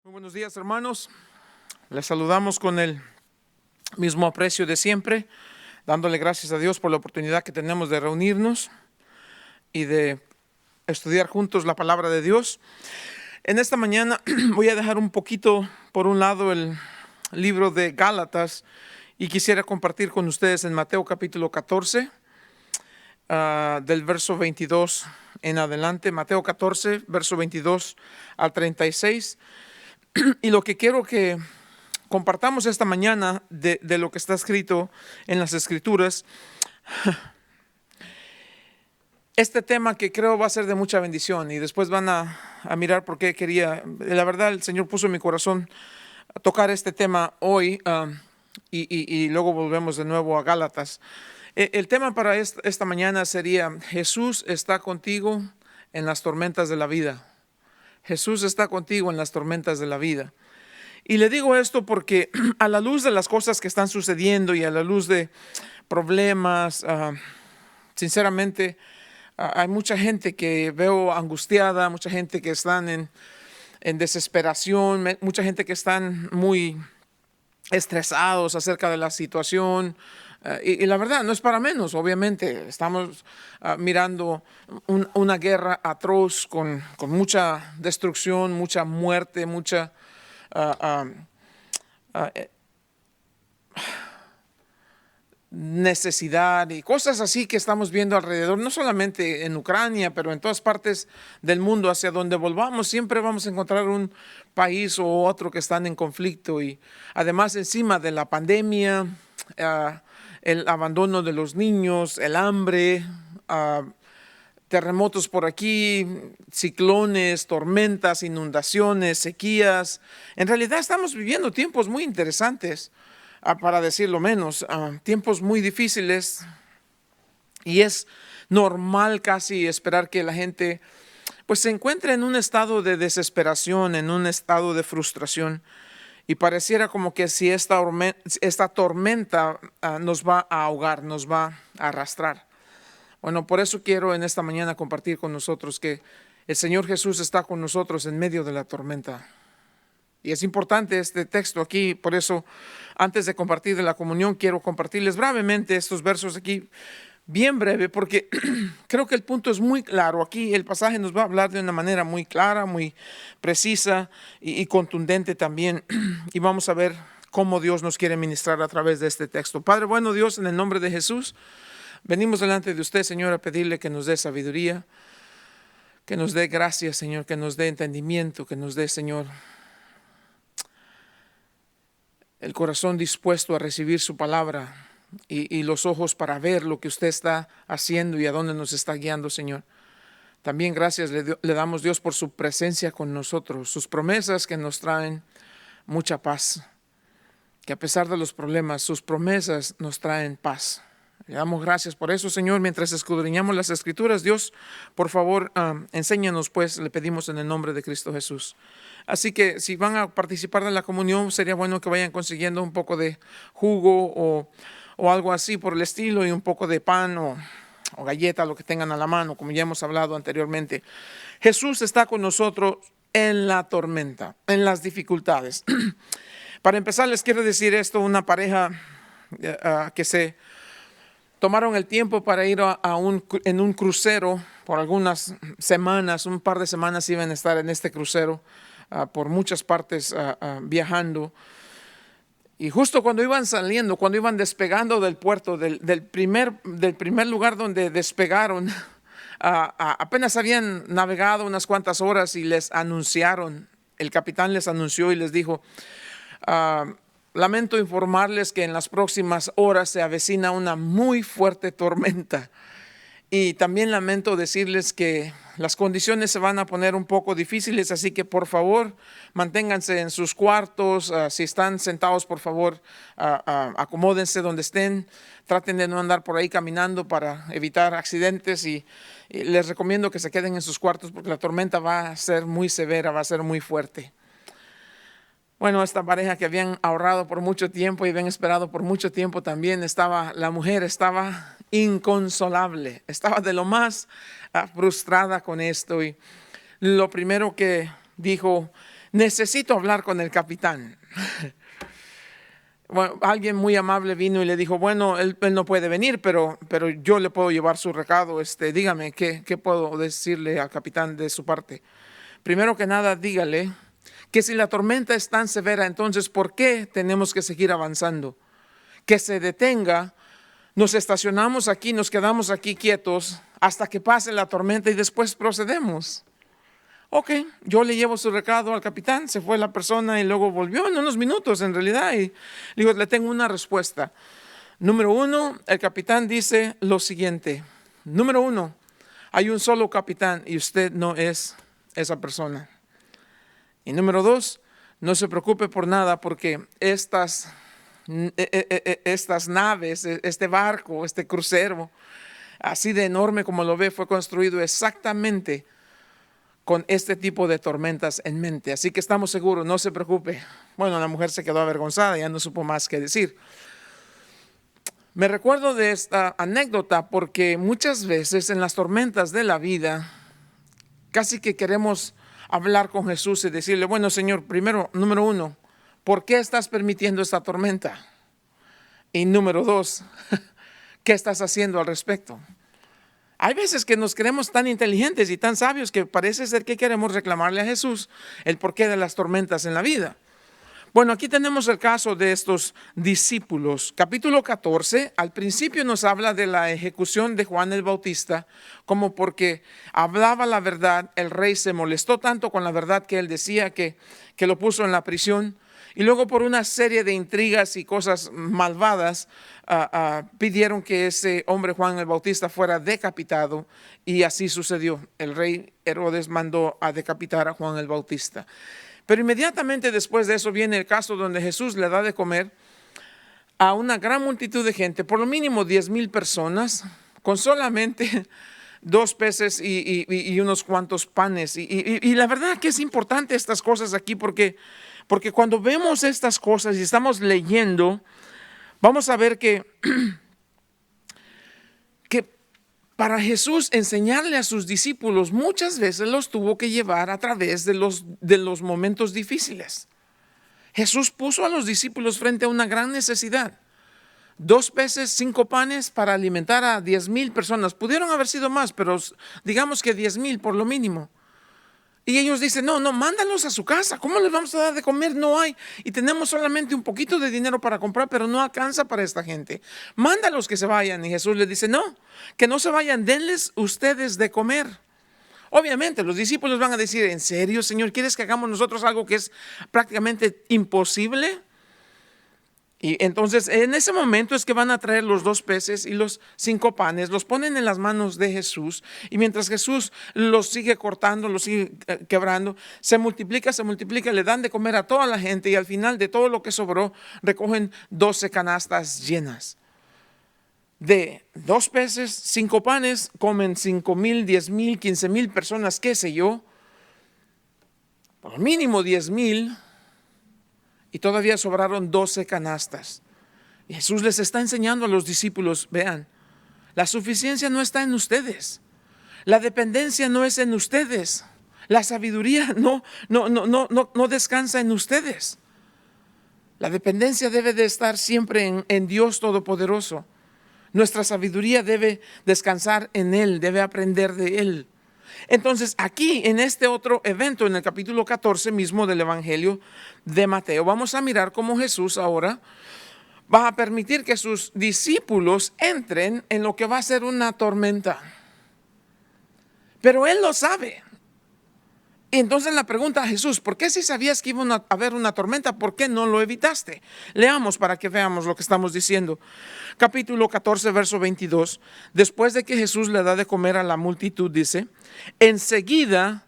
Muy buenos días, hermanos. Les saludamos con el mismo aprecio de siempre, dándole gracias a Dios por la oportunidad que tenemos de reunirnos y de estudiar juntos la palabra de Dios. En esta mañana voy a dejar un poquito por un lado el libro de Gálatas y quisiera compartir con ustedes en Mateo capítulo 14, del verso 22 en adelante. Mateo 14, verso 22 al 36. Y lo que quiero que compartamos esta mañana de lo que está escrito en las Escrituras, este tema que creo va a ser de mucha bendición, y después van a mirar por qué quería. La verdad, el Señor puso en mi corazón a tocar este tema hoy, y luego volvemos de nuevo a Gálatas. El tema para esta mañana sería: Jesús está contigo en las tormentas de la vida. Jesús está contigo en las tormentas de la vida. Y le digo esto porque a la luz de las cosas que están sucediendo y a la luz de problemas, sinceramente, hay mucha gente que veo angustiada, mucha gente que están en desesperación, mucha gente que están muy estresados acerca de la situación. Y la verdad, no es para menos. Obviamente estamos mirando una guerra atroz con mucha destrucción, mucha muerte, mucha necesidad y cosas así que estamos viendo alrededor, no solamente en Ucrania, pero en todas partes del mundo. Hacia donde volvamos siempre vamos a encontrar un país o otro que están en conflicto, y además encima de la pandemia, el abandono de los niños, el hambre, terremotos por aquí, ciclones, tormentas, inundaciones, sequías. En realidad estamos viviendo tiempos muy interesantes, para decirlo menos, tiempos muy difíciles, y es normal casi esperar que la gente pues se encuentre en un estado de desesperación, en un estado de frustración, y pareciera como que si esta tormenta nos va a ahogar, nos va a arrastrar. Bueno, por eso quiero en esta mañana compartir con nosotros que el Señor Jesús está con nosotros en medio de la tormenta. Y es importante este texto aquí. Por eso, antes de compartir de la comunión, quiero compartirles brevemente estos versos aquí, bien breve, porque creo que el punto es muy claro. Aquí el pasaje nos va a hablar de una manera muy clara, muy precisa y contundente también. Y vamos a ver cómo Dios nos quiere ministrar a través de este texto. Padre bueno, Dios, en el nombre de Jesús, venimos delante de usted, Señor, a pedirle que nos dé sabiduría, que nos dé gracia, Señor, que nos dé entendimiento, que nos dé, Señor, el corazón dispuesto a recibir su palabra y los ojos para ver lo que usted está haciendo y a dónde nos está guiando, Señor. También gracias le damos, Dios, por su presencia con nosotros, sus promesas que nos traen mucha paz, que a pesar de los problemas, sus promesas nos traen paz. Le damos gracias por eso, Señor. Mientras escudriñamos las Escrituras, Dios, por favor, enséñanos, pues, le pedimos en el nombre de Cristo Jesús. Así que si van a participar de la comunión, sería bueno que vayan consiguiendo un poco de jugo o algo así por el estilo, y un poco de pan o galleta, lo que tengan a la mano, como ya hemos hablado anteriormente. Jesús está con nosotros en la tormenta, en las dificultades. Para empezar, les quiero decir esto: una pareja que se tomaron el tiempo para ir en un crucero por algunas semanas, un par de semanas iban a estar en este crucero, por muchas partes viajando. Y justo cuando iban saliendo, cuando iban despegando del puerto, del primer lugar donde despegaron, apenas habían navegado unas cuantas horas y les anunciaron, el capitán les anunció y les dijo: lamento informarles que en las próximas horas se avecina una muy fuerte tormenta. Y también lamento decirles que las condiciones se van a poner un poco difíciles, así que por favor manténganse en sus cuartos. Si están sentados, por favor, acomódense donde estén. Traten de no andar por ahí caminando para evitar accidentes, y les recomiendo que se queden en sus cuartos porque la tormenta va a ser muy severa, va a ser muy fuerte. Bueno, esta pareja que habían ahorrado por mucho tiempo y habían esperado por mucho tiempo también, la mujer estaba inconsolable, estaba de lo más frustrada con esto. Y lo primero que dijo necesito hablar con el capitán. Bueno, alguien muy amable vino y le dijo, bueno, él no puede venir, pero yo le puedo llevar su recado. Dígame, ¿qué puedo decirle al capitán de su parte? Primero que nada, dígale que si la tormenta es tan severa, entonces, ¿por qué tenemos que seguir avanzando? Que se detenga, nos estacionamos aquí, nos quedamos aquí quietos hasta que pase la tormenta y después procedemos. Ok, yo le llevo su recado al capitán, se fue la persona y luego volvió en unos minutos en realidad. Y digo, le tengo una respuesta. Número 1, el capitán dice lo siguiente. Número 1, hay un solo capitán y usted no es esa persona. Y número 2, no se preocupe por nada porque estas naves, este barco, este crucero, así de enorme como lo ve, fue construido exactamente con este tipo de tormentas en mente. Así que estamos seguros, no se preocupe. Bueno, la mujer se quedó avergonzada, ya no supo más que decir. Me recuerdo de esta anécdota porque muchas veces en las tormentas de la vida, casi que queremos hablar con Jesús y decirle, bueno, Señor, primero, número 1, ¿por qué estás permitiendo esta tormenta? Y número 2, ¿qué estás haciendo al respecto? Hay veces que nos creemos tan inteligentes y tan sabios que parece ser que queremos reclamarle a Jesús el porqué de las tormentas en la vida. Bueno, aquí tenemos el caso de estos discípulos. Capítulo 14, al principio nos habla de la ejecución de Juan el Bautista, como porque hablaba la verdad, el rey se molestó tanto con la verdad que él decía que lo puso en la prisión. Y luego por una serie de intrigas y cosas malvadas pidieron que ese hombre Juan el Bautista fuera decapitado y así sucedió. El rey Herodes mandó a decapitar a Juan el Bautista. Pero inmediatamente después de eso viene el caso donde Jesús le da de comer a una gran multitud de gente, por lo mínimo 10,000 personas, con solamente 2 peces y unos cuantos panes. Y la verdad que es importante estas cosas aquí porque cuando vemos estas cosas y estamos leyendo, vamos a ver que para Jesús enseñarle a sus discípulos muchas veces los tuvo que llevar a través de los momentos difíciles. Jesús puso a los discípulos frente a una gran necesidad. 2 peces, 5 panes para alimentar a 10,000 personas. Pudieron haber sido más, pero digamos que 10,000 por lo mínimo. Y ellos dicen, no, mándalos a su casa. ¿Cómo les vamos a dar de comer? No hay. Y tenemos solamente un poquito de dinero para comprar, pero no alcanza para esta gente. Mándalos que se vayan. Y Jesús les dice, no, que no se vayan, denles ustedes de comer. Obviamente los discípulos van a decir, ¿en serio, Señor? ¿Quieres que hagamos nosotros algo que es prácticamente imposible? Y entonces en ese momento es que van a traer los 2 peces y los 5 panes, los ponen en las manos de Jesús y mientras Jesús los sigue cortando, los sigue quebrando, se multiplica, le dan de comer a toda la gente y al final de todo lo que sobró recogen 12 canastas llenas. De 2 peces, 5 panes, comen 5,000, 10,000, 15,000 personas, qué sé yo, por mínimo 10,000. Y todavía sobraron 12 canastas. Y Jesús les está enseñando a los discípulos, vean, la suficiencia no está en ustedes. La dependencia no es en ustedes. La sabiduría no descansa en ustedes. La dependencia debe de estar siempre en Dios Todopoderoso. Nuestra sabiduría debe descansar en Él, debe aprender de Él. Entonces aquí en este otro evento, en el capítulo 14 mismo del Evangelio de Mateo, vamos a mirar cómo Jesús ahora va a permitir que sus discípulos entren en lo que va a ser una tormenta. Pero Él lo sabe. Y entonces la pregunta a Jesús, ¿por qué si sabías que iba a haber una tormenta, por qué no lo evitaste? Leamos para que veamos lo que estamos diciendo. Capítulo 14, verso 22. Después de que Jesús le da de comer a la multitud, dice, enseguida,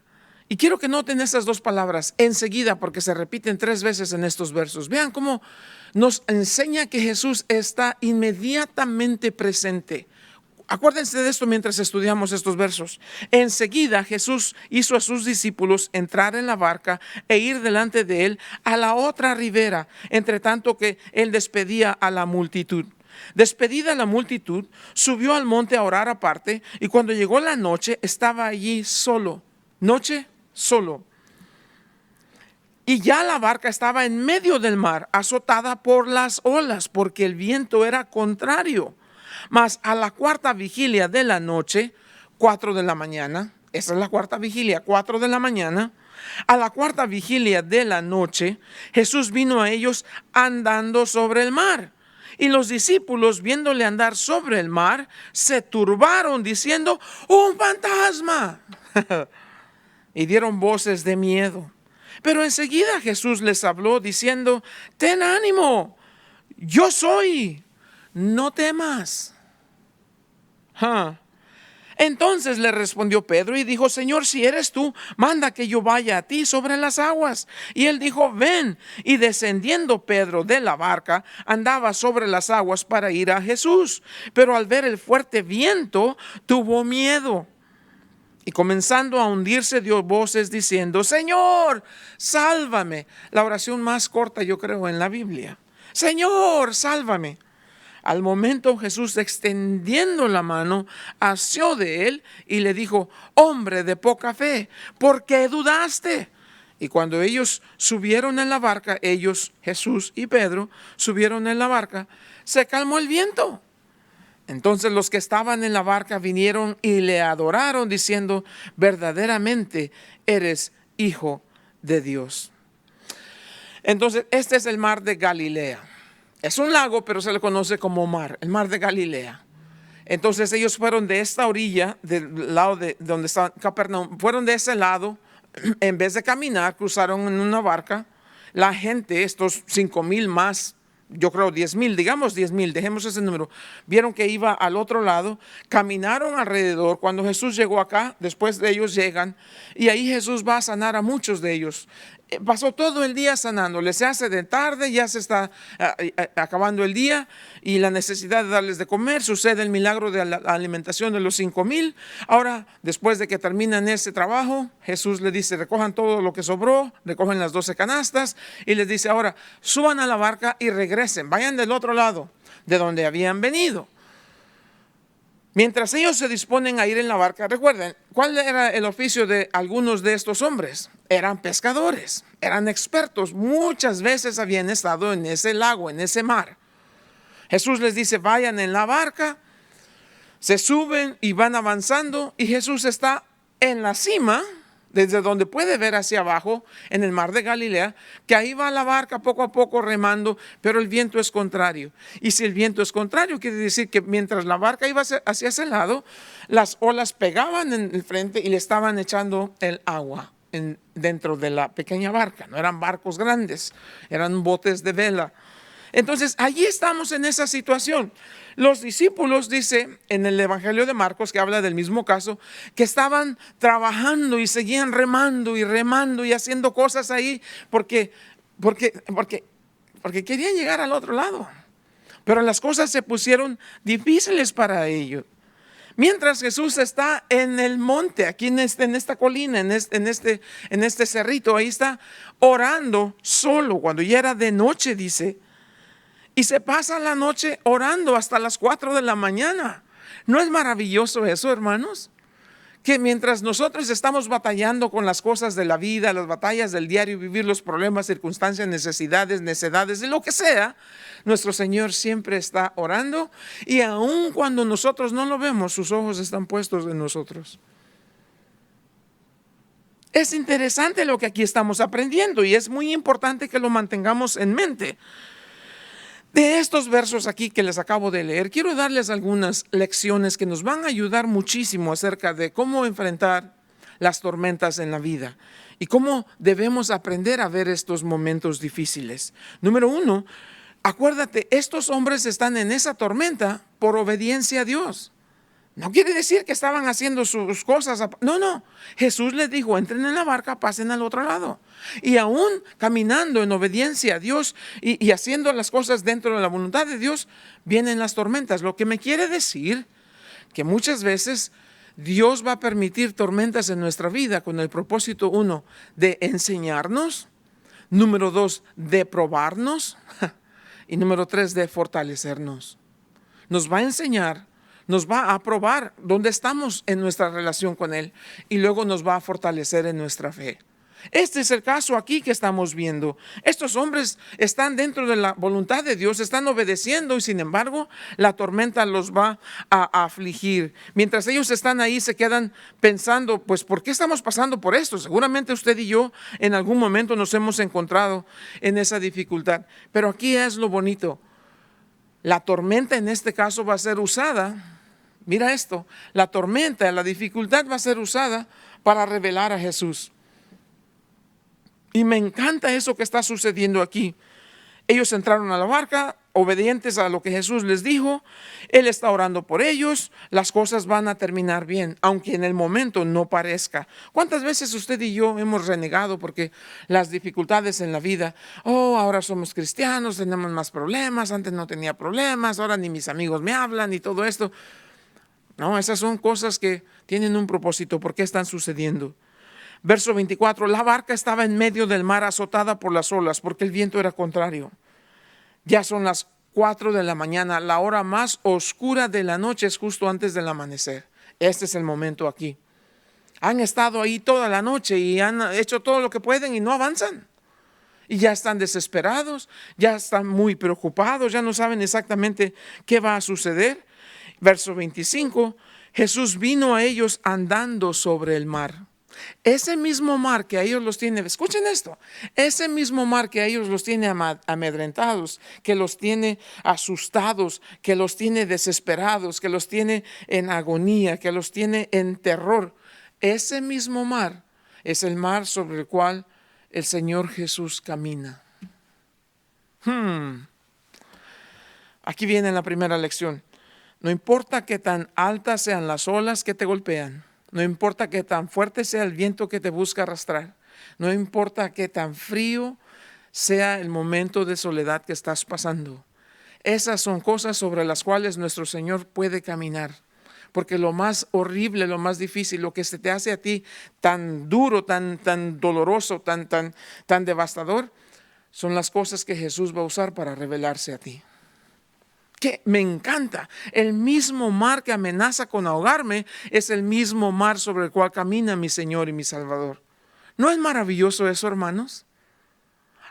y quiero que noten esas 2 palabras, enseguida, porque se repiten 3 veces en estos versos. Vean cómo nos enseña que Jesús está inmediatamente presente. Acuérdense de esto mientras estudiamos estos versos. Enseguida Jesús hizo a sus discípulos entrar en la barca e ir delante de él a la otra ribera, entre tanto que él despedía a la multitud. Despedida la multitud, subió al monte a orar aparte y cuando llegó la noche estaba allí solo. Noche, solo. Y ya la barca estaba en medio del mar, azotada por las olas, porque el viento era contrario. Mas a la cuarta vigilia de la noche, 4 de la mañana, esa es la cuarta vigilia, 4 de la mañana, a la cuarta vigilia de la noche, Jesús vino a ellos andando sobre el mar. Y los discípulos, viéndole andar sobre el mar, se turbaron diciendo: ¡un fantasma! Y dieron voces de miedo. Pero enseguida Jesús les habló diciendo: ten ánimo, yo soy, no temas. Entonces le respondió Pedro y dijo: Señor, si eres tú, manda que yo vaya a ti sobre las aguas. Y él dijo: ven. Y descendiendo Pedro de la barca, andaba sobre las aguas para ir a Jesús. Pero al ver el fuerte viento, tuvo miedo. Y comenzando a hundirse, dio voces diciendo: Señor, sálvame. La oración más corta, yo creo, en la Biblia. Señor, sálvame. Al momento Jesús, extendiendo la mano, asió de él y le dijo: hombre de poca fe, ¿por qué dudaste? Y cuando ellos subieron en la barca, ellos, Jesús y Pedro, subieron en la barca, se calmó el viento. Entonces los que estaban en la barca vinieron y le adoraron diciendo: verdaderamente eres Hijo de Dios. Entonces este es el mar de Galilea. Es un lago, pero se le conoce como mar, el mar de Galilea. Entonces ellos fueron de esta orilla, del lado de donde está Capernaum, fueron de ese lado. En vez de caminar, cruzaron en una barca. La gente, estos 5,000 más, yo creo 10,000, digamos 10,000, dejemos ese número, vieron que iba al otro lado, caminaron alrededor. Cuando Jesús llegó acá, después de ellos llegan, y ahí Jesús va a sanar a muchos de ellos. Pasó todo el día sanándoles. Se hace de tarde, ya se está acabando el día y la necesidad de darles de comer. Sucede el milagro de la alimentación de los 5,000. Ahora, después de que terminan ese trabajo, Jesús les dice: recojan todo lo que sobró, recogen las 12 canastas y les dice: ahora suban a la barca y regresen, vayan del otro lado de donde habían venido. Mientras ellos se disponen a ir en la barca, recuerden, ¿cuál era el oficio de algunos de estos hombres? Eran pescadores, eran expertos, muchas veces habían estado en ese lago, en ese mar. Jesús les dice: vayan en la barca, se suben y van avanzando, y Jesús está en la cima, desde donde puede ver hacia abajo, en el mar de Galilea, que ahí va la barca poco a poco remando, pero el viento es contrario. Y si el viento es contrario, quiere decir que mientras la barca iba hacia ese lado, las olas pegaban en el frente y le estaban echando el agua dentro de la pequeña barca. No eran barcos grandes, eran botes de vela. Entonces, allí estamos en esa situación. Los discípulos, dice en el Evangelio de Marcos, que habla del mismo caso, que estaban trabajando y seguían remando y haciendo cosas ahí porque querían llegar al otro lado. Pero las cosas se pusieron difíciles para ellos. Mientras Jesús está en el monte, aquí en esta colina, en este cerrito, ahí está orando solo, cuando ya era de noche, dice. Y se pasa la noche orando hasta las 4 de la mañana. ¿No es maravilloso eso, hermanos? Que mientras nosotros estamos batallando con las cosas de la vida, las batallas del diario vivir, los problemas, circunstancias, necesidades, necedades, de lo que sea, nuestro Señor siempre está orando, y aun cuando nosotros no lo vemos, sus ojos están puestos en nosotros. Es interesante lo que aquí estamos aprendiendo, y es muy importante que lo mantengamos en mente. De estos versos aquí que les acabo de leer, quiero darles algunas lecciones que nos van a ayudar muchísimo acerca de cómo enfrentar las tormentas en la vida y cómo debemos aprender a ver estos momentos difíciles. Número 1, acuérdate, estos hombres están en esa tormenta por obediencia a Dios. No quiere decir que estaban haciendo sus cosas. No. Jesús les dijo: entren en la barca, pasen al otro lado. Y aún caminando en obediencia a Dios y haciendo las cosas dentro de la voluntad de Dios, vienen las tormentas. Lo que me quiere decir que muchas veces Dios va a permitir tormentas en nuestra vida con el propósito, 1, de enseñarnos. Número 2, de probarnos. Y número 3, de fortalecernos. Nos va a enseñar, nos va a probar dónde estamos en nuestra relación con Él, y luego nos va a fortalecer en nuestra fe. Este es el caso aquí que estamos viendo. Estos hombres están dentro de la voluntad de Dios, están obedeciendo y sin embargo la tormenta los va a afligir. Mientras ellos están ahí se quedan pensando, pues ¿por qué estamos pasando por esto? Seguramente usted y yo en algún momento nos hemos encontrado en esa dificultad. Pero aquí es lo bonito. La tormenta en este caso va a ser usada. Mira esto, la tormenta, la dificultad va a ser usada para revelar a Jesús. Y me encanta eso que está sucediendo aquí. Ellos entraron a la barca, obedientes a lo que Jesús les dijo. Él está orando por ellos. Las cosas van a terminar bien, aunque en el momento no parezca. ¿Cuántas veces usted y yo hemos renegado porque las dificultades en la vida? Oh, ahora somos cristianos, tenemos más problemas. Antes no tenía problemas, ahora ni mis amigos me hablan y todo esto. No, esas son cosas que tienen un propósito. ¿Por qué están sucediendo? Verso 24, la barca estaba en medio del mar azotada por las olas porque el viento era contrario. Ya son las 4 de la mañana, la hora más oscura de la noche es justo antes del amanecer. Este es el momento aquí. Han estado ahí toda la noche y han hecho todo lo que pueden y no avanzan. Y ya están desesperados, ya están muy preocupados, ya no saben exactamente qué va a suceder. Verso 25, Jesús vino a ellos andando sobre el mar. Ese mismo mar que a ellos los tiene, escuchen esto, ese mismo mar que a ellos los tiene amedrentados, que los tiene asustados, que los tiene desesperados, que los tiene en agonía, que los tiene en terror, ese mismo mar es el mar sobre el cual el Señor Jesús camina. Aquí viene la primera lección. No importa qué tan altas sean las olas que te golpean, no importa qué tan fuerte sea el viento que te busca arrastrar, no importa qué tan frío sea el momento de soledad que estás pasando. Esas son cosas sobre las cuales nuestro Señor puede caminar. Porque lo más horrible, lo más difícil, lo que se te hace a ti tan duro, tan doloroso, tan devastador, son las cosas que Jesús va a usar para revelarse a ti. Que me encanta, el mismo mar que amenaza con ahogarme es el mismo mar sobre el cual camina mi Señor y mi Salvador. ¿No es maravilloso eso, hermanos?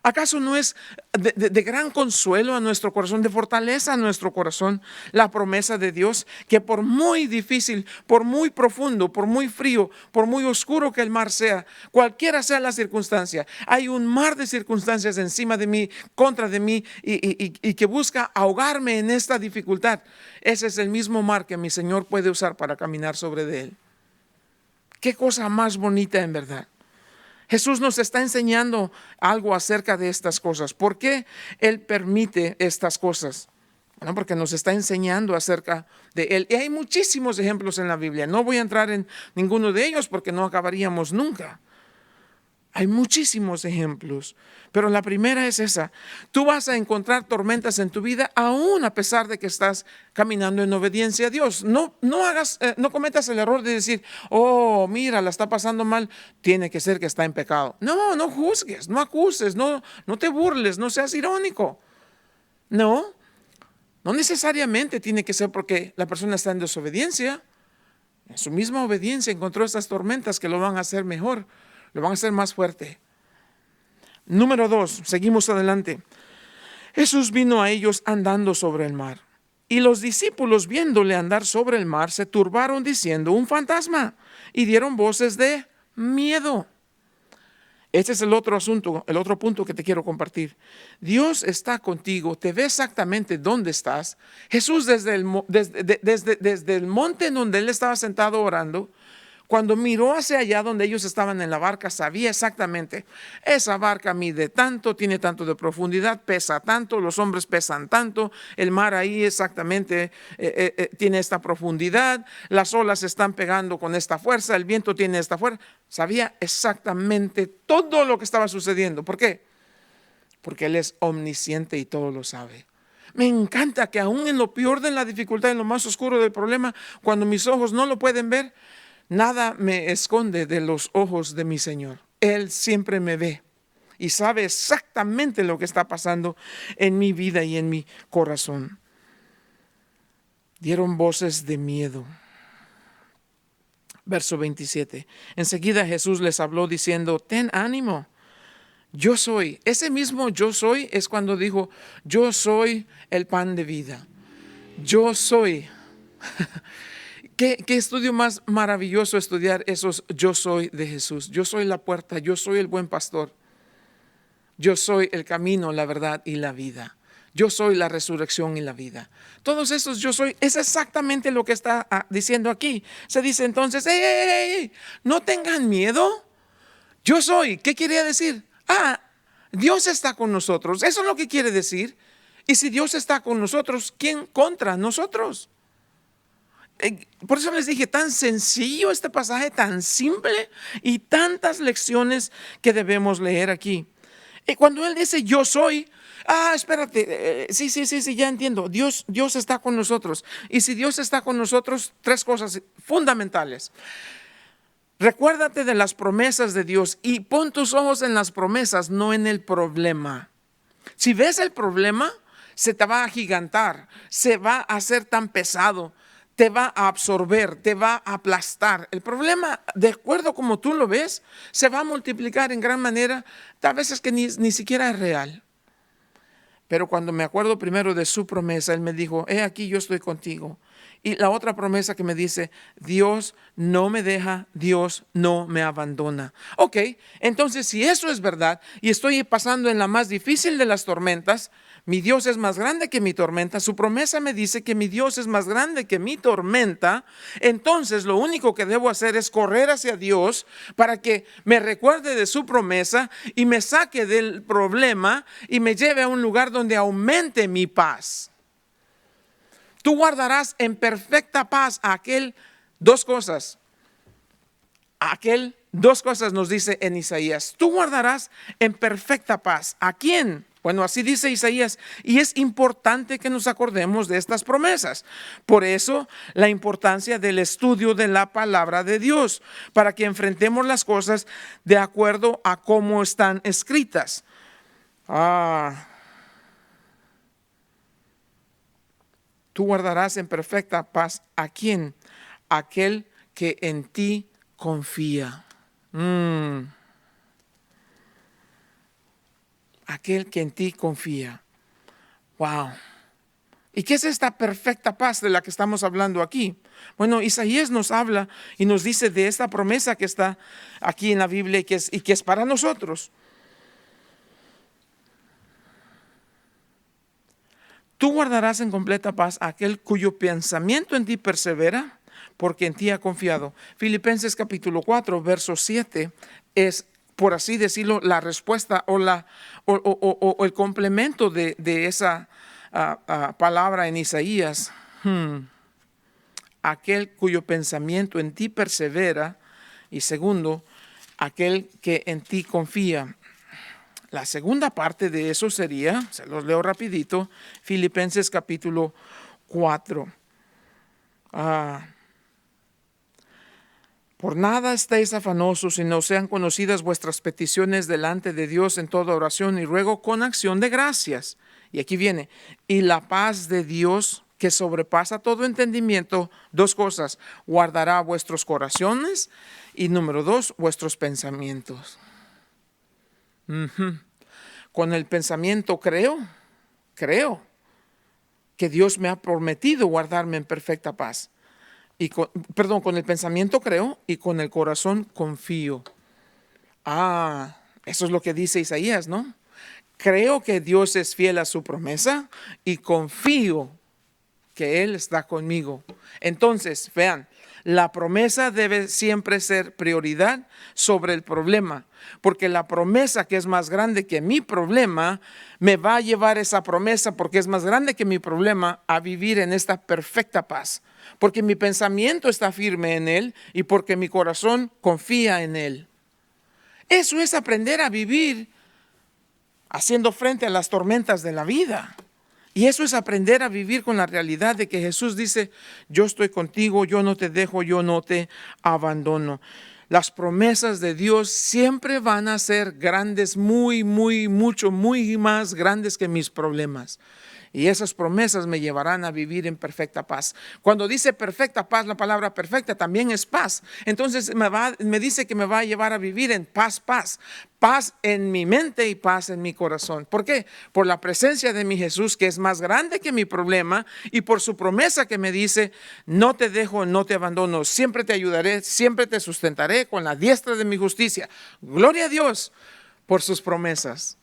¿Acaso no es de gran consuelo a nuestro corazón, de fortaleza a nuestro corazón, la promesa de Dios que por muy difícil, por muy profundo, por muy frío, por muy oscuro que el mar sea, cualquiera sea la circunstancia, hay un mar de circunstancias encima de mí, contra de mí y que busca ahogarme en esta dificultad? Ese es el mismo mar que mi Señor puede usar para caminar sobre de él. Qué cosa más bonita en verdad. Jesús nos está enseñando algo acerca de estas cosas. ¿Por qué Él permite estas cosas? Bueno, porque nos está enseñando acerca de Él. Y hay muchísimos ejemplos en la Biblia. No voy a entrar en ninguno de ellos porque no acabaríamos nunca. Hay muchísimos ejemplos, pero la primera es esa. Tú vas a encontrar tormentas en tu vida aún a pesar de que estás caminando en obediencia a Dios. No cometas el error de decir, oh, mira, la está pasando mal, tiene que ser que está en pecado. No juzgues, no acuses, no te burles, no seas irónico. No necesariamente tiene que ser porque la persona está en desobediencia. En su misma obediencia encontró estas tormentas que lo van a hacer mejor. Lo van a hacer más fuerte. Número 2, seguimos adelante. Jesús vino a ellos andando sobre el mar. Y los discípulos, viéndole andar sobre el mar, se turbaron diciendo, un fantasma, y dieron voces de miedo. Este es el otro asunto, el otro punto que te quiero compartir. Dios está contigo, te ve exactamente dónde estás. Jesús desde el monte en donde él estaba sentado orando, cuando miró hacia allá donde ellos estaban en la barca, sabía exactamente, esa barca mide tanto, tiene tanto de profundidad, pesa tanto, los hombres pesan tanto, el mar ahí exactamente tiene esta profundidad, las olas están pegando con esta fuerza, el viento tiene esta fuerza. Sabía exactamente todo lo que estaba sucediendo. ¿Por qué? Porque Él es omnisciente y todo lo sabe. Me encanta que aún en lo peor de la dificultad, en lo más oscuro del problema, cuando mis ojos no lo pueden ver, nada me esconde de los ojos de mi Señor. Él siempre me ve y sabe exactamente lo que está pasando en mi vida y en mi corazón. Dieron voces de miedo. Verso 27. Enseguida Jesús les habló diciendo, ten ánimo, yo soy. Ese mismo yo soy es cuando dijo, yo soy el pan de vida. Yo soy. ¿Qué estudio más maravilloso estudiar esos yo soy de Jesús? Yo soy la puerta, yo soy el buen pastor. Yo soy el camino, la verdad y la vida. Yo soy la resurrección y la vida. Todos esos yo soy, es exactamente lo que está diciendo aquí. Se dice entonces, ¡ey! No tengan miedo. Yo soy, ¿qué quería decir? Dios está con nosotros. Eso es lo que quiere decir. Y si Dios está con nosotros, ¿quién contra nosotros? Por eso les dije, tan sencillo este pasaje, tan simple y tantas lecciones que debemos leer aquí. Y cuando Él dice yo soy, espérate, sí, ya entiendo. Dios está con nosotros. Y si Dios está con nosotros, tres cosas fundamentales. Recuérdate de las promesas de Dios y pon tus ojos en las promesas, no en el problema. Si ves el problema, se te va a agigantar, se va a hacer tan pesado, te va a absorber, te va a aplastar. El problema, de acuerdo como tú lo ves, se va a multiplicar en gran manera, a veces que ni siquiera es real. Pero cuando me acuerdo primero de su promesa, Él me dijo, he aquí yo estoy contigo. Y la otra promesa que me dice, Dios no me deja, Dios no me abandona. Ok, entonces si eso es verdad y estoy pasando en la más difícil de las tormentas, mi Dios es más grande que mi tormenta, su promesa me dice que mi Dios es más grande que mi tormenta, entonces lo único que debo hacer es correr hacia Dios para que me recuerde de su promesa y me saque del problema y me lleve a un lugar donde aumente mi paz. Tú guardarás en perfecta paz a aquel, dos cosas nos dice en Isaías. Tú guardarás en perfecta paz. ¿A quién? Bueno, así dice Isaías. Y es importante que nos acordemos de estas promesas. Por eso, la importancia del estudio de la palabra de Dios, para que enfrentemos las cosas de acuerdo a cómo están escritas. Tú guardarás en perfecta paz ¿a quién? Aquel que en ti confía. Aquel que en ti confía. Wow. ¿Y qué es esta perfecta paz de la que estamos hablando aquí? Bueno, Isaías nos habla y nos dice de esta promesa que está aquí en la Biblia y que es para nosotros. Tú guardarás en completa paz a aquel cuyo pensamiento en ti persevera, porque en ti ha confiado. Filipenses capítulo 4, verso 7 es, por así decirlo, la respuesta o el complemento de esa palabra en Isaías. Aquel cuyo pensamiento en ti persevera, y segundo, aquel que en ti confía. La segunda parte de eso sería, se los leo rapidito, Filipenses capítulo 4. Por nada estéis afanosos, sino sean conocidas vuestras peticiones delante de Dios en toda oración y ruego con acción de gracias. Y aquí viene, y la paz de Dios que sobrepasa todo entendimiento, dos cosas, guardará vuestros corazones y número 2, vuestros pensamientos. Con el pensamiento creo que Dios me ha prometido guardarme en perfecta paz. Con el pensamiento creo y con el corazón confío. Eso es lo que dice Isaías, ¿no? Creo que Dios es fiel a su promesa y confío que Él está conmigo. Entonces, vean, la promesa debe siempre ser prioridad sobre el problema, porque la promesa que es más grande que mi problema me va a llevar esa promesa, porque es más grande que mi problema, a vivir en esta perfecta paz, porque mi pensamiento está firme en Él y porque mi corazón confía en Él. Eso es aprender a vivir haciendo frente a las tormentas de la vida. Y eso es aprender a vivir con la realidad de que Jesús dice, yo estoy contigo, yo no te dejo, yo no te abandono. Las promesas de Dios siempre van a ser grandes, muy más grandes que mis problemas. Y esas promesas me llevarán a vivir en perfecta paz. Cuando dice perfecta paz, la palabra perfecta también es paz. Entonces me dice que me va a llevar a vivir en paz. Paz en mi mente y paz en mi corazón. ¿Por qué? Por la presencia de mi Jesús, que es más grande que mi problema, y por su promesa que me dice: no te dejo, no te abandono, siempre te ayudaré, siempre te sustentaré con la diestra de mi justicia. Gloria a Dios por sus promesas.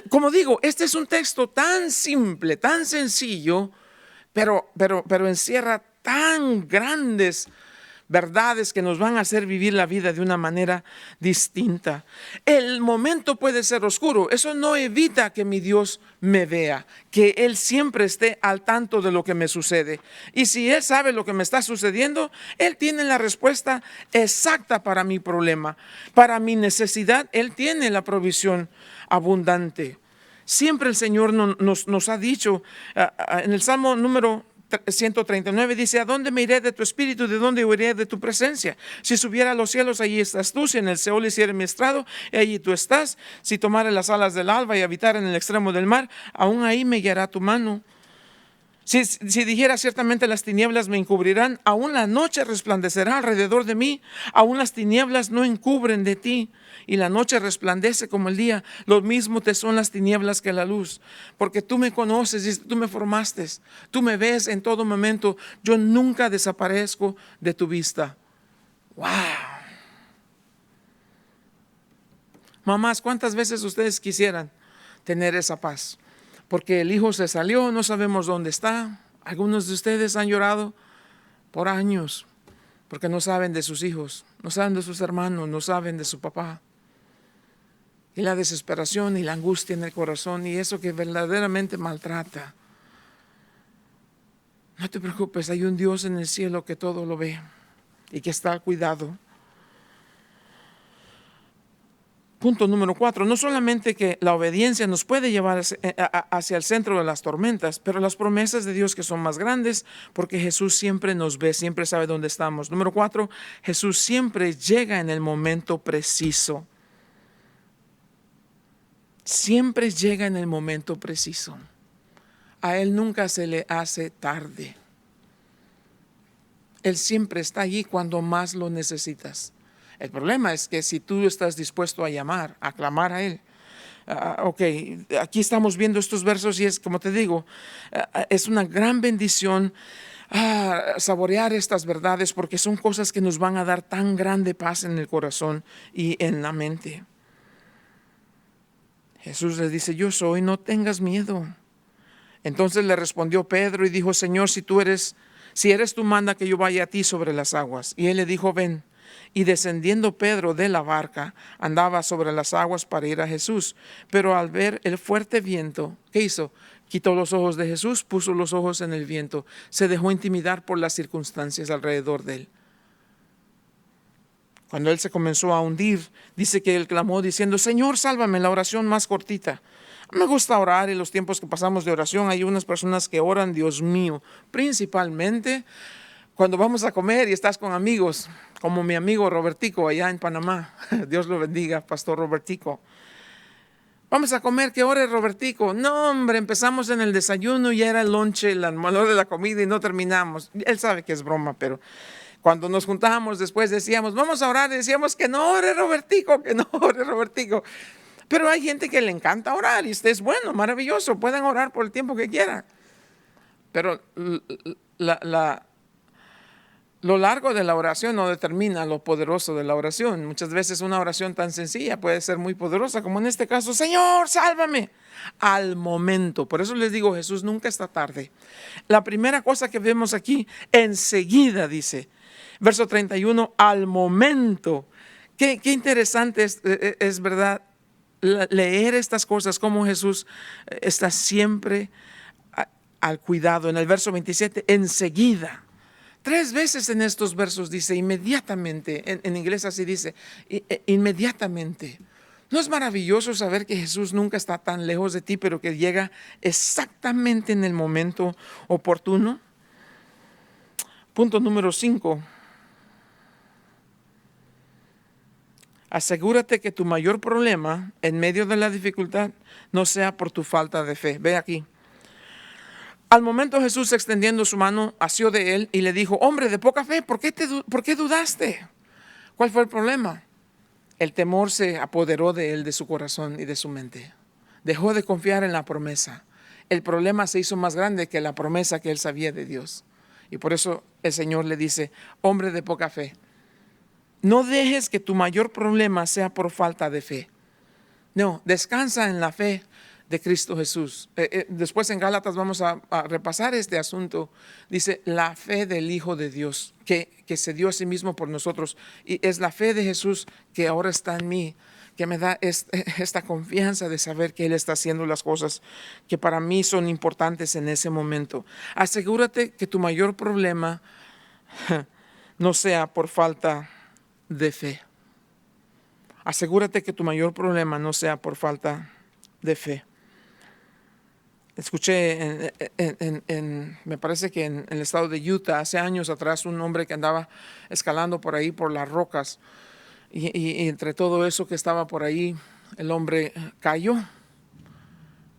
Como digo, este es un texto tan simple, tan sencillo, pero encierra tan grandes verdades que nos van a hacer vivir la vida de una manera distinta. El momento puede ser oscuro, eso no evita que mi Dios me vea, que Él siempre esté al tanto de lo que me sucede. Y si Él sabe lo que me está sucediendo, Él tiene la respuesta exacta para mi problema, para mi necesidad. Él tiene la provisión abundante. Siempre el Señor nos ha dicho en el Salmo número 139 dice: ¿a dónde me iré de tu espíritu? ¿De dónde huiré de tu presencia? Si subiera a los cielos, allí estás tú. Si en el Seol hiciera mi estrado, allí tú estás. Si tomara las alas del alba y habitara en el extremo del mar, aún ahí me guiará tu mano. Si dijera: ciertamente las tinieblas me encubrirán, aún la noche resplandecerá alrededor de mí. Aún las tinieblas no encubren de ti, y la noche resplandece como el día. Lo mismo te son las tinieblas que la luz, porque tú me conoces y tú me formaste. Tú me ves en todo momento. Yo nunca desaparezco de tu vista. ¡Wow! Mamás, ¿cuántas veces ustedes quisieran tener esa paz? Porque el hijo se salió, no sabemos dónde está. Algunos de ustedes han llorado por años porque no saben de sus hijos, no saben de sus hermanos, no saben de su papá. Y la desesperación y la angustia en el corazón, y eso que verdaderamente maltrata. No te preocupes, hay un Dios en el cielo que todo lo ve y que está al cuidado. Punto número 4, no solamente que la obediencia nos puede llevar hacia el centro de las tormentas, pero las promesas de Dios que son más grandes, porque Jesús siempre nos ve, siempre sabe dónde estamos. Número 4, Jesús siempre llega en el momento preciso. Siempre llega en el momento preciso. A Él nunca se le hace tarde. Él siempre está allí cuando más lo necesitas. El problema es que si tú estás dispuesto a llamar, a clamar a Él. Ok, aquí estamos viendo estos versos y es, como te digo, es una gran bendición saborear estas verdades, porque son cosas que nos van a dar tan grande paz en el corazón y en la mente. Jesús le dice: yo soy, no tengas miedo. Entonces le respondió Pedro y dijo: Señor, si eres tú, manda que yo vaya a ti sobre las aguas. Y él le dijo: ven. Y descendiendo Pedro de la barca, andaba sobre las aguas para ir a Jesús. Pero al ver el fuerte viento, ¿qué hizo? Quitó los ojos de Jesús, puso los ojos en el viento. Se dejó intimidar por las circunstancias alrededor de él. Cuando él se comenzó a hundir, dice que él clamó diciendo: Señor, sálvame. La oración más cortita. Me gusta orar, y los tiempos que pasamos de oración, hay unas personas que oran, Dios mío, principalmente cuando vamos a comer y estás con amigos, como mi amigo Robertico allá en Panamá. Dios lo bendiga, Pastor Robertico. Vamos a comer, que ore Robertico. No, hombre, empezamos en el desayuno, ya era el lonche, la hora de la comida y no terminamos. Él sabe que es broma, pero cuando nos juntábamos después decíamos: vamos a orar, y decíamos: que no ore Robertico, que no ore Robertico. Pero hay gente que le encanta orar y es bueno, maravilloso, pueden orar por el tiempo que quieran. Pero lo largo de la oración no determina lo poderoso de la oración. Muchas veces una oración tan sencilla puede ser muy poderosa, como en este caso: Señor, sálvame. Al momento. Por eso les digo, Jesús nunca está tarde. La primera cosa que vemos aquí, enseguida dice, verso 31, al momento. Qué interesante es verdad leer estas cosas, como Jesús está siempre al cuidado. En el verso 27, enseguida. 3 veces en estos versos dice inmediatamente. En inglés así dice, inmediatamente. ¿No es maravilloso saber que Jesús nunca está tan lejos de ti, pero que llega exactamente en el momento oportuno? Punto número 5. Asegúrate que tu mayor problema en medio de la dificultad no sea por tu falta de fe. Ve aquí. Al momento Jesús, extendiendo su mano, asió de él y le dijo: hombre de poca fe, ¿por qué dudaste? ¿Cuál fue el problema? El temor se apoderó de él, de su corazón y de su mente. Dejó de confiar en la promesa. El problema se hizo más grande que la promesa que él sabía de Dios. Y por eso el Señor le dice: hombre de poca fe, no dejes que tu mayor problema sea por falta de fe. No, descansa en la fe de Cristo Jesús. Después en Gálatas vamos a repasar este asunto. Dice: la fe del Hijo de Dios, que se dio a sí mismo por nosotros. Y es la fe de Jesús que ahora está en mí, que me da esta confianza de saber que Él está haciendo las cosas que para mí son importantes en ese momento. Asegúrate que tu mayor problema no sea por falta de fe. Asegúrate que tu mayor problema no sea por falta de fe. Escuché me parece que en el estado de Utah hace años atrás, un hombre que andaba escalando por ahí por las rocas, y entre todo eso que estaba por ahí, el hombre cayó.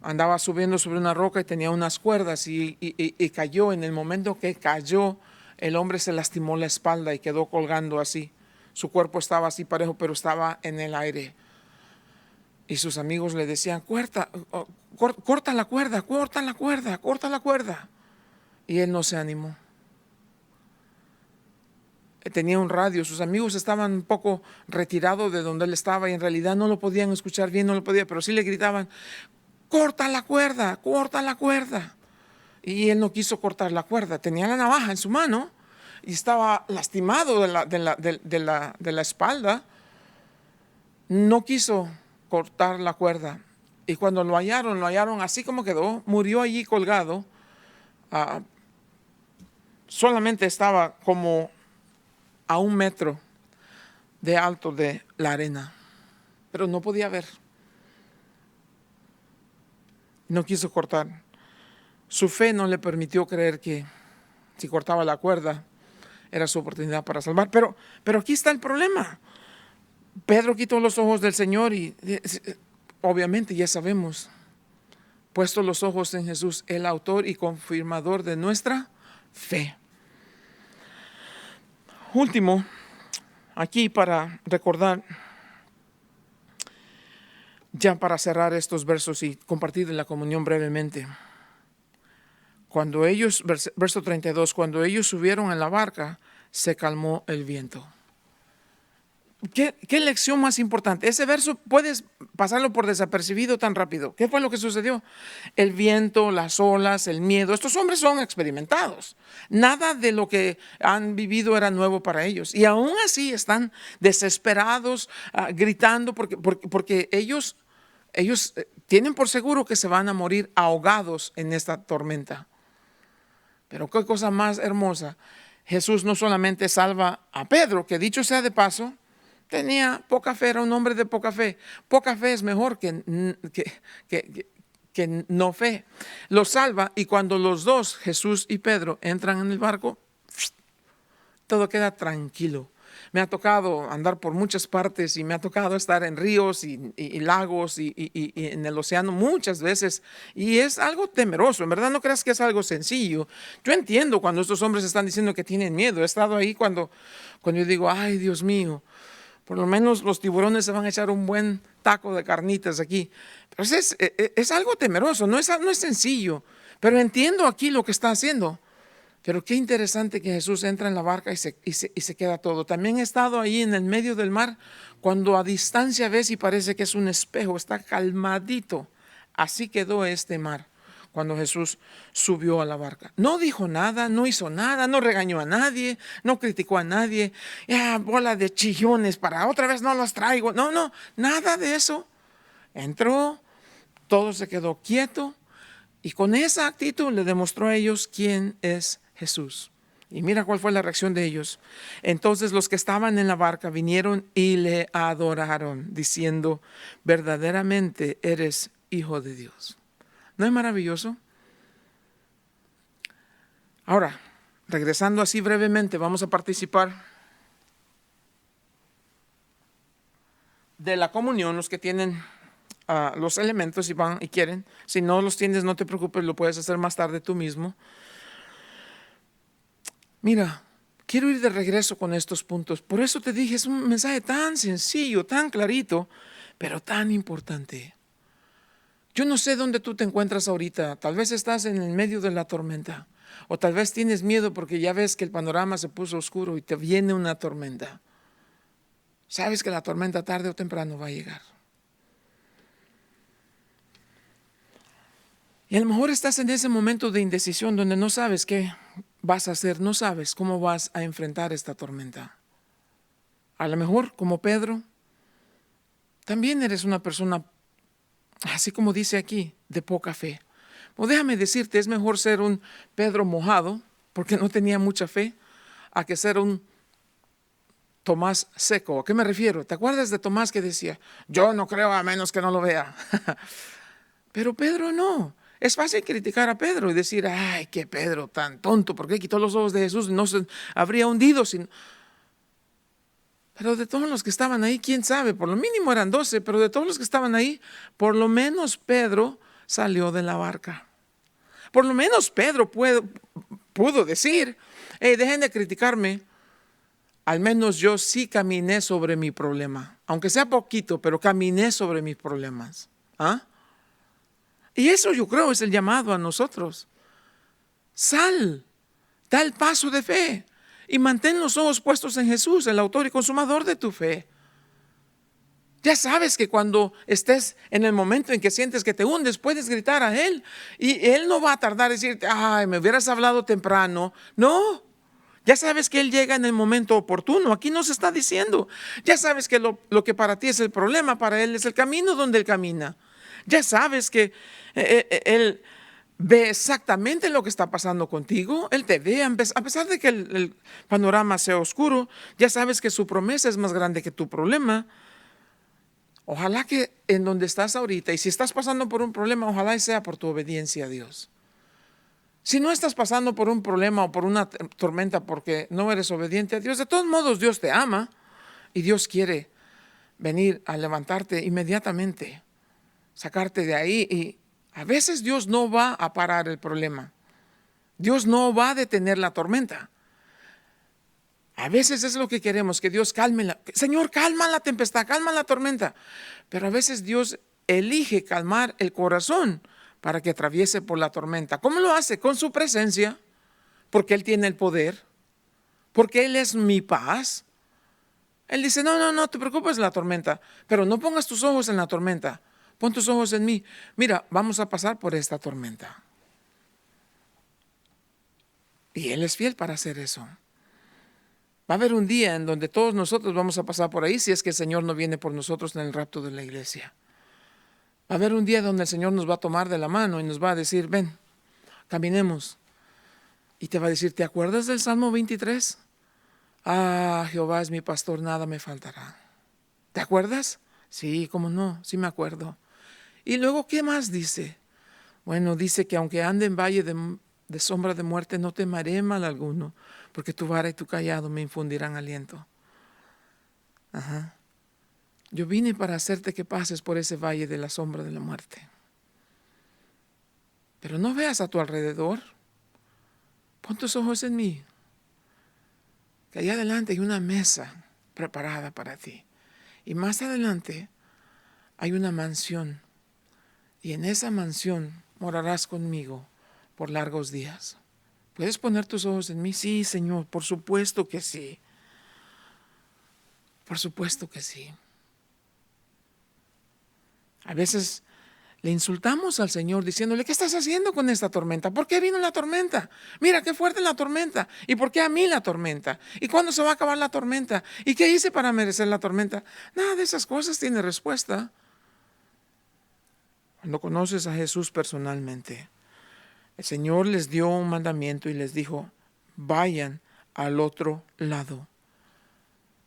Andaba subiendo sobre una roca y tenía unas cuerdas y cayó. En el momento que cayó, el hombre se lastimó la espalda y quedó colgando así. Su cuerpo estaba así parejo, pero estaba en el aire. Y sus amigos le decían: corta la cuerda, corta la cuerda, corta la cuerda. Y él no se animó. Tenía un radio, sus amigos estaban un poco retirados de donde él estaba y en realidad no lo podían escuchar bien, pero sí le gritaban: corta la cuerda, corta la cuerda. Y él no quiso cortar la cuerda. Tenía la navaja en su mano y estaba lastimado de la espalda. No quiso cortar la cuerda. Y cuando lo hallaron así como quedó. Murió allí colgado. Solamente estaba como a 1 metro de alto de la arena, pero no podía ver. No quiso cortar. Su fe no le permitió creer que si cortaba la cuerda era su oportunidad para salvar. Pero aquí está el problema. Pedro quitó los ojos del Señor y obviamente ya sabemos, puesto los ojos en Jesús, el autor y confirmador de nuestra fe. Último, aquí para recordar, ya para cerrar estos versos y compartir la comunión brevemente. Cuando ellos, verso 32, cuando ellos subieron en la barca, se calmó el viento. ¿Qué lección más importante? Ese verso puedes pasarlo por desapercibido tan rápido. ¿Qué fue lo que sucedió? El viento, las olas, el miedo. Estos hombres son experimentados. Nada de lo que han vivido era nuevo para ellos. Y aún así están desesperados, gritando porque ellos tienen por seguro que se van a morir ahogados en esta tormenta. Pero qué cosa más hermosa. Jesús no solamente salva a Pedro, que dicho sea de paso, tenía poca fe, era un hombre de poca fe. Poca fe es mejor que no fe. Lo salva, y cuando los dos, Jesús y Pedro, entran en el barco, todo queda tranquilo. Me ha tocado andar por muchas partes y me ha tocado estar en ríos y lagos y en el océano muchas veces, y es algo temeroso. En verdad no creas que es algo sencillo. Yo entiendo cuando estos hombres están diciendo que tienen miedo. He estado ahí cuando yo digo: ay, Dios mío, por lo menos los tiburones se van a echar un buen taco de carnitas aquí. Pero es algo temeroso, no es sencillo. Pero entiendo aquí lo que está haciendo. Pero qué interesante que Jesús entra en la barca y se queda todo. También he estado ahí en el medio del mar, cuando a distancia ves y parece que es un espejo, está calmadito. Así quedó este mar cuando Jesús subió a la barca. No dijo nada, no hizo nada, no regañó a nadie, no criticó a nadie. Bola de chillones, para otra vez no los traigo. No, nada de eso. Entró, todo se quedó quieto, y con esa actitud le demostró a ellos quién es Jesús. Y mira cuál fue la reacción de ellos. Entonces los que estaban en la barca vinieron y le adoraron, diciendo: verdaderamente eres Hijo de Dios. ¿No es maravilloso? Ahora, regresando así brevemente, vamos a participar de la comunión, los que tienen los elementos si van y quieren. Si no los tienes, no te preocupes, lo puedes hacer más tarde tú mismo. Mira, quiero ir de regreso con estos puntos. Por eso te dije, es un mensaje tan sencillo, tan clarito, pero tan importante. Yo no sé dónde tú te encuentras ahorita. Tal vez estás en el medio de la tormenta. O tal vez tienes miedo porque ya ves que el panorama se puso oscuro y te viene una tormenta. Sabes que la tormenta tarde o temprano va a llegar. Y a lo mejor estás en ese momento de indecisión donde no sabes qué vas a hacer, no sabes cómo vas a enfrentar esta tormenta. A lo mejor, como Pedro, también eres una persona, así como dice aquí, de poca fe. Pues déjame decirte, es mejor ser un Pedro mojado, porque no tenía mucha fe, a que ser un Tomás seco. ¿A qué me refiero? ¿Te acuerdas de Tomás que decía, yo no creo a menos que no lo vea? Pero Pedro no. Es fácil criticar a Pedro y decir, ay, qué Pedro tan tonto, ¿por qué quitó los ojos de Jesús? No se habría hundido sin... Pero de todos los que estaban ahí, quién sabe, por lo mínimo eran 12, pero de todos los que estaban ahí, por lo menos Pedro salió de la barca. Por lo menos Pedro pudo decir, hey, dejen de criticarme, al menos yo sí caminé sobre mi problema, aunque sea poquito, pero caminé sobre mis problemas. ¿Ah? Y eso yo creo es el llamado a nosotros. Sal, da el paso de fe y mantén los ojos puestos en Jesús, el autor y consumador de tu fe. Ya sabes que cuando estés en el momento en que sientes que te hundes, puedes gritar a Él y Él no va a tardar en decirte, ay, me hubieras hablado temprano. No, ya sabes que Él llega en el momento oportuno. Aquí nos está diciendo, ya sabes que lo que para ti es el problema, para Él es el camino donde Él camina. Ya sabes que Él ve exactamente lo que está pasando contigo. Él te ve, a pesar de que el panorama sea oscuro, ya sabes que su promesa es más grande que tu problema. Ojalá que en donde estás ahorita, y si estás pasando por un problema, ojalá sea por tu obediencia a Dios. Si no estás pasando por un problema o por una tormenta porque no eres obediente a Dios, de todos modos Dios te ama y Dios quiere venir a levantarte inmediatamente, sacarte de ahí. Y a veces Dios no va a parar el problema. Dios no va a detener la tormenta. A veces es lo que queremos, que Dios calme Señor, calma la tempestad, calma la tormenta. Pero a veces Dios elige calmar el corazón para que atraviese por la tormenta. ¿Cómo lo hace? Con su presencia, porque Él tiene el poder, porque Él es mi paz. Él dice, no te preocupes de la tormenta, pero no pongas tus ojos en la tormenta, pon tus ojos en mí. Mira, vamos a pasar por esta tormenta. Y Él es fiel para hacer eso. Va a haber un día en donde todos nosotros vamos a pasar por ahí si es que el Señor no viene por nosotros en el rapto de la iglesia. Va a haber un día donde el Señor nos va a tomar de la mano y nos va a decir, ven, caminemos. Y te va a decir, ¿te acuerdas del Salmo 23? Ah, Jehová es mi pastor, nada me faltará. ¿Te acuerdas? Sí, cómo no, sí me acuerdo. Y luego, ¿qué más dice? Bueno, dice que aunque ande en valle de sombra de muerte, no temeré mal alguno, porque tu vara y tu cayado me infundirán aliento. Ajá. Yo vine para hacerte que pases por ese valle de la sombra de la muerte. Pero no veas a tu alrededor. Pon tus ojos en mí. Que allá adelante hay una mesa preparada para ti. Y más adelante hay una mansión. Y en esa mansión morarás conmigo por largos días. ¿Puedes poner tus ojos en mí? Sí, Señor, por supuesto que sí. Por supuesto que sí. A veces le insultamos al Señor diciéndole, ¿qué estás haciendo con esta tormenta? ¿Por qué vino la tormenta? Mira qué fuerte la tormenta. ¿Y por qué a mí la tormenta? ¿Y cuándo se va a acabar la tormenta? ¿Y qué hice para merecer la tormenta? Nada de esas cosas tiene respuesta. Cuando conoces a Jesús personalmente, el Señor les dio un mandamiento y les dijo, vayan al otro lado.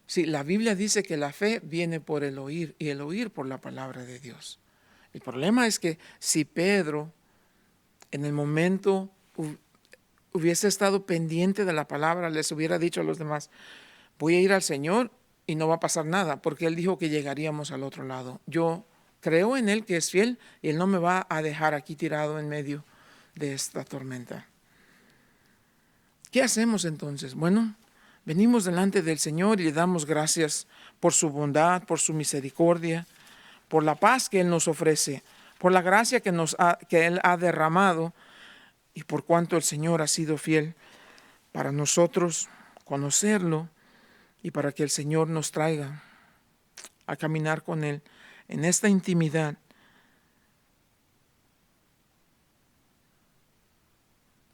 Sí, la Biblia dice que la fe viene por el oír y el oír por la palabra de Dios. El problema es que si Pedro en el momento hubiese estado pendiente de la palabra, les hubiera dicho a los demás, voy a ir al Señor y no va a pasar nada, porque Él dijo que llegaríamos al otro lado. Yo creo en Él que es fiel y Él no me va a dejar aquí tirado en medio de esta tormenta. ¿Qué hacemos entonces? Bueno, venimos delante del Señor y le damos gracias por su bondad, por su misericordia, por la paz que Él nos ofrece, por la gracia que Él ha derramado y por cuanto el Señor ha sido fiel para nosotros conocerlo y para que el Señor nos traiga a caminar con Él en esta intimidad.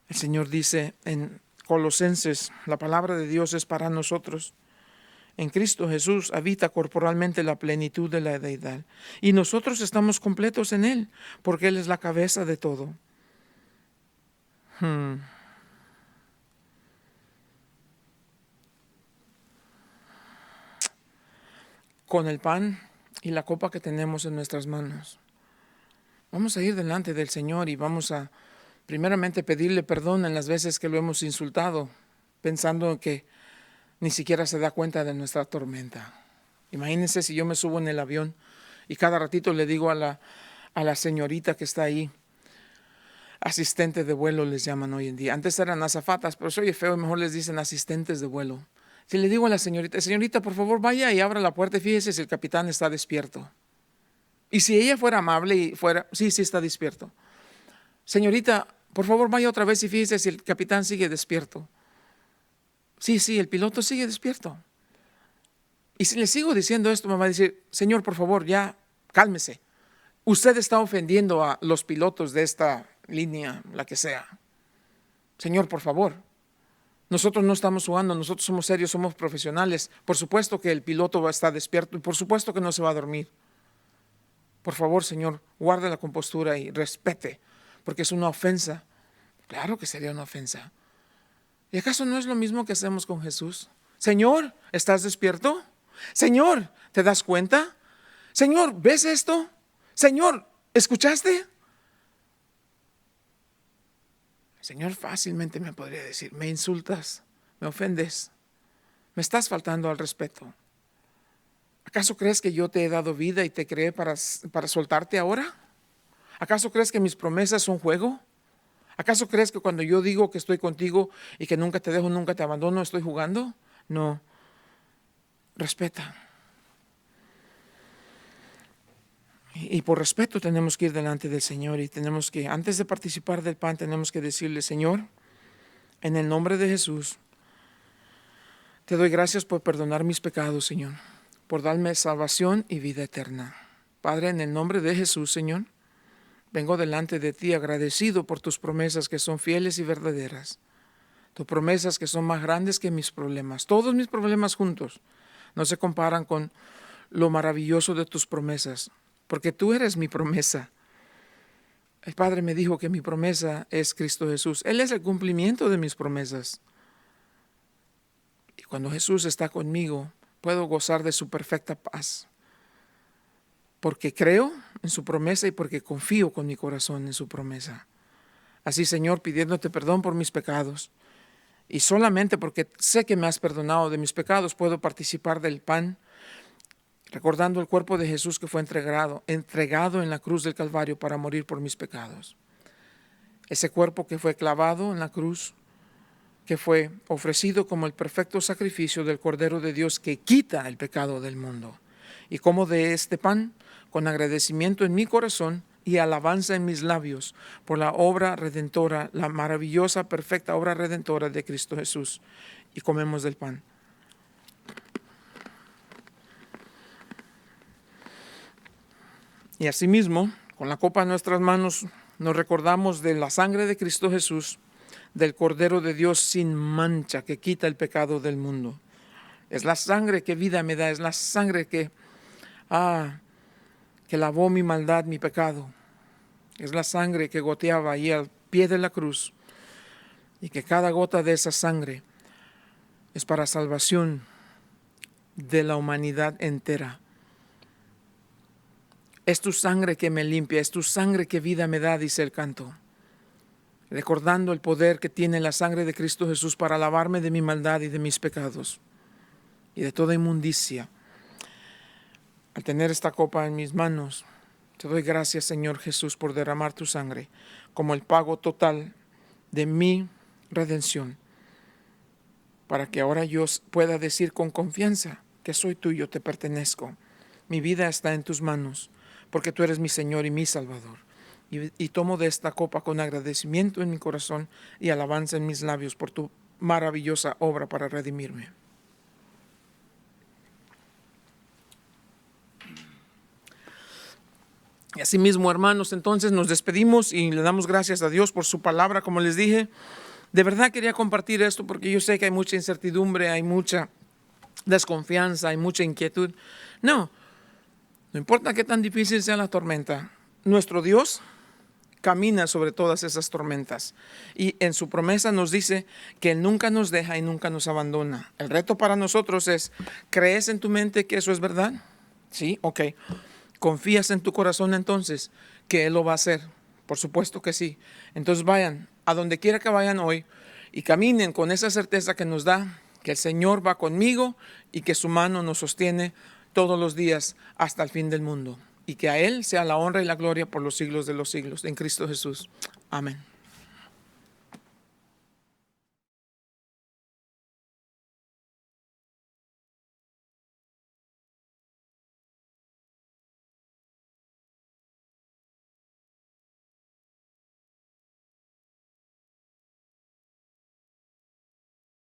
El Señor dice en Colosenses, la palabra de Dios es para nosotros. En Cristo Jesús habita corporalmente la plenitud de la deidad. Y nosotros estamos completos en Él, porque Él es la cabeza de todo. Con el pan y la copa que tenemos en nuestras manos, vamos a ir delante del Señor y vamos a primeramente pedirle perdón en las veces que lo hemos insultado, pensando que ni siquiera se da cuenta de nuestra tormenta. Imagínense si yo me subo en el avión y cada ratito le digo a la señorita que está ahí, asistente de vuelo les llaman hoy en día. Antes eran azafatas, pero se oye feo y mejor les dicen asistentes de vuelo. Si le digo a la señorita, por favor vaya y abra la puerta y fíjese si el capitán está despierto. Y si ella fuera amable y fuera, sí está despierto. Señorita, por favor vaya otra vez y fíjese si el capitán sigue despierto. Sí, el piloto sigue despierto. Y si le sigo diciendo esto, me va a decir, señor, por favor, ya cálmese. Usted está ofendiendo a los pilotos de esta línea, la que sea. Señor, por favor. Nosotros no estamos jugando, nosotros somos serios, somos profesionales. Por supuesto que el piloto va a estar despierto y por supuesto que no se va a dormir. Por favor, Señor, guarde la compostura y respete, porque es una ofensa. Claro que sería una ofensa. ¿Y acaso no es lo mismo que hacemos con Jesús? Señor, ¿estás despierto? Señor, ¿te das cuenta? Señor, ¿ves esto? Señor, ¿escuchaste? El Señor fácilmente me podría decir, me insultas, me ofendes, me estás faltando al respeto. ¿Acaso crees que yo te he dado vida y te creé para soltarte ahora? ¿Acaso crees que mis promesas son juego? ¿Acaso crees que cuando yo digo que estoy contigo y que nunca te dejo, nunca te abandono, estoy jugando? No. Respeta. Y por respeto tenemos que ir delante del Señor y tenemos que, antes de participar del pan, tenemos que decirle, Señor, en el nombre de Jesús, te doy gracias por perdonar mis pecados, Señor, por darme salvación y vida eterna. Padre, en el nombre de Jesús, Señor, vengo delante de ti agradecido por tus promesas que son fieles y verdaderas. Tus promesas que son más grandes que mis problemas. Todos mis problemas juntos no se comparan con lo maravilloso de tus promesas, porque tú eres mi promesa. El Padre me dijo que mi promesa es Cristo Jesús. Él es el cumplimiento de mis promesas. Y cuando Jesús está conmigo, puedo gozar de su perfecta paz. Porque creo en su promesa y porque confío con mi corazón en su promesa. Así, Señor, pidiéndote perdón por mis pecados. Y solamente porque sé que me has perdonado de mis pecados, puedo participar del pan, recordando el cuerpo de Jesús que fue entregado en la cruz del Calvario para morir por mis pecados. Ese cuerpo que fue clavado en la cruz, que fue ofrecido como el perfecto sacrificio del Cordero de Dios que quita el pecado del mundo. Y como de este pan, con agradecimiento en mi corazón y alabanza en mis labios por la obra redentora, la maravillosa, perfecta obra redentora de Cristo Jesús. Y comemos del pan. Y asimismo, con la copa en nuestras manos, nos recordamos de la sangre de Cristo Jesús, del Cordero de Dios sin mancha que quita el pecado del mundo. Es la sangre que vida me da, es la sangre que lavó mi maldad, mi pecado. Es la sangre que goteaba ahí al pie de la cruz. Y que cada gota de esa sangre es para salvación de la humanidad entera. Es tu sangre que me limpia, es tu sangre que vida me da, dice el canto. Recordando el poder que tiene la sangre de Cristo Jesús para lavarme de mi maldad y de mis pecados y de toda inmundicia. Al tener esta copa en mis manos, Te doy gracias, Señor Jesús, por derramar tu sangre como el pago total de mi redención, para que ahora yo pueda decir con confianza que soy tuyo, te pertenezco. Mi vida está en tus manos, porque tú eres mi Señor y mi Salvador. Y tomo de esta copa con agradecimiento en mi corazón y alabanza en mis labios por tu maravillosa obra para redimirme. Y asimismo, hermanos, entonces nos despedimos y le damos gracias a Dios por su palabra, como les dije. De verdad quería compartir esto porque yo sé que hay mucha incertidumbre, hay mucha desconfianza, hay mucha inquietud. No importa qué tan difícil sea la tormenta, nuestro Dios camina sobre todas esas tormentas. Y en su promesa nos dice que Él nunca nos deja y nunca nos abandona. El reto para nosotros es, ¿crees en tu mente que eso es verdad? Sí, ok. ¿Confías en tu corazón entonces que Él lo va a hacer? Por supuesto que sí. Entonces vayan, a donde quiera que vayan hoy, y caminen con esa certeza que nos da que el Señor va conmigo y que su mano nos sostiene todos los días hasta el fin del mundo. Y que a Él sea la honra y la gloria por los siglos de los siglos. En Cristo Jesús. Amén.